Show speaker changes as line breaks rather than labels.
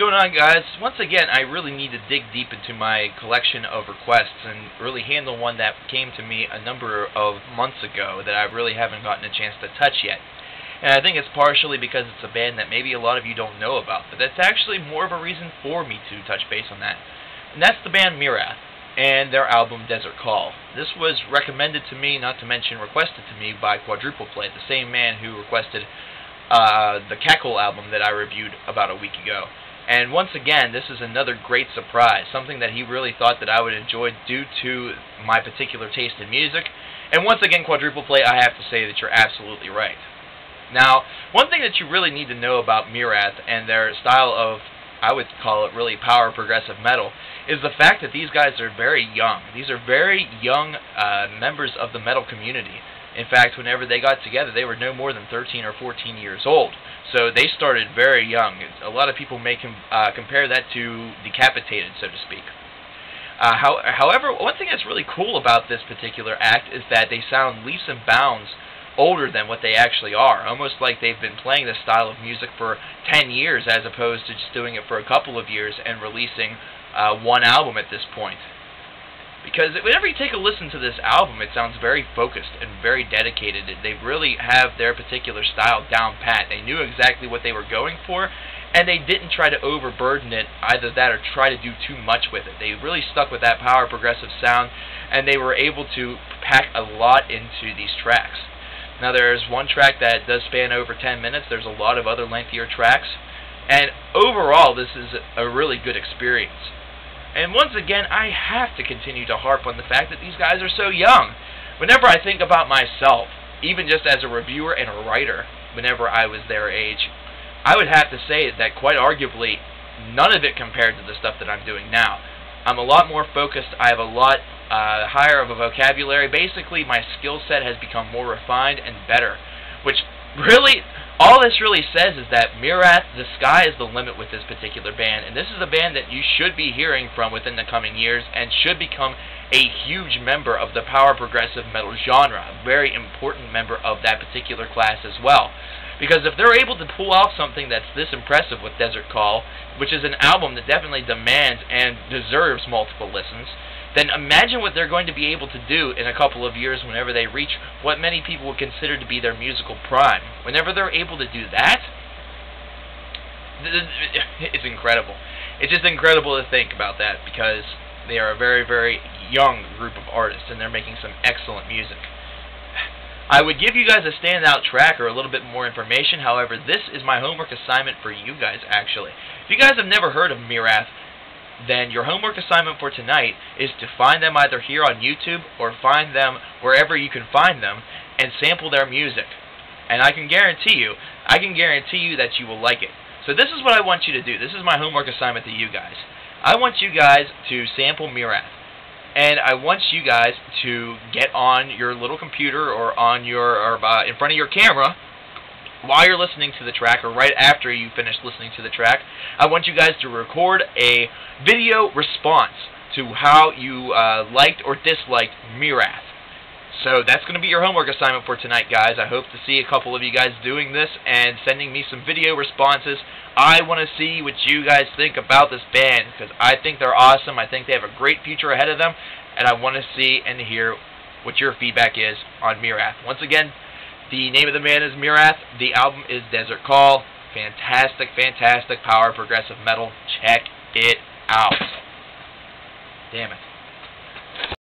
going on, guys? Once again, I really need to dig deep into my collection of requests and really handle one that came to me a number of months ago that I really haven't gotten a chance to touch yet. And I think it's partially because it's a band that maybe a lot of you don't know about, but that's actually more of a reason for me to touch base on that. And that's the band Myrath and their album Desert Call. This was recommended to me, not to mention requested to me, by Quadrupleplay, the same man who requested the Cackle album that I reviewed about a week ago. And once again, this is another great surprise, something that he really thought that I would enjoy due to my particular taste in music. And once again, Quadrupleplay, I have to say that you're absolutely right. Now, one thing that you really need to know about Myrath and their style of, I would call it really power progressive metal, is the fact that these guys are very young. These are very young members of the metal community. In fact, whenever they got together, they were no more than 13 or 14 years old. So they started very young. A lot of people may compare that to Decapitated, so to speak. However, one thing that's really cool about this particular act is that they sound leaps and bounds older than what they actually are. Almost like they've been playing this style of music for 10 years as opposed to just doing it for a couple of years and releasing one album at this point. Because whenever you take a listen to this album, it sounds very focused and very dedicated. They really have their particular style down pat. They knew exactly what they were going for, and they didn't try to overburden it, either that or try to do too much with it. They really stuck with that power progressive sound, and they were able to pack a lot into these tracks. Now, there's one track that does span over 10 minutes. There's a lot of other lengthier tracks, and overall, this is a really good experience. And once again, I have to continue to harp on the fact that these guys are so young. Whenever I think about myself, even just as a reviewer and a writer, whenever I was their age, I would have to say that quite arguably, none of it compared to the stuff that I'm doing now. I'm a lot more focused. I have a lot higher of a vocabulary. Basically, my skill set has become more refined and better, which really, all this really says is that Myrath, the sky is the limit with this particular band, and this is a band that you should be hearing from within the coming years and should become a huge member of the power progressive metal genre, a very important member of that particular class as well. Because if they're able to pull off something that's this impressive with Desert Call, which is an album that definitely demands and deserves multiple listens, then imagine what they're going to be able to do in a couple of years whenever they reach what many people would consider to be their musical prime. Whenever they're able to do that, it's incredible. It's just incredible to think about that, because they are a very, very young group of artists, and they're making some excellent music. I would give you guys a standout track or a little bit more information. However, this is my homework assignment for you guys, actually. If you guys have never heard of Myrath, then your homework assignment for tonight is to find them either here on YouTube or find them wherever you can find them and sample their music. And I can guarantee you that you will like it. So this is what I want you to do. This is my homework assignment to you guys. I want you guys to sample Myrath. And I want you guys to get on your little computer or on your in front of your camera while you're listening to the track, or right after you finish listening to the track. I want you guys to record a video response to how you liked or disliked Myrath. So that's going to be your homework assignment for tonight, guys. I hope to see a couple of you guys doing this and sending me some video responses. I want to see what you guys think about this band, because I think they're awesome. I think they have a great future ahead of them, and I want to see and hear what your feedback is on Myrath. Once again, the name of the band is Myrath. The album is Desert Call. Fantastic, fantastic power progressive metal. Check it out. Damn it.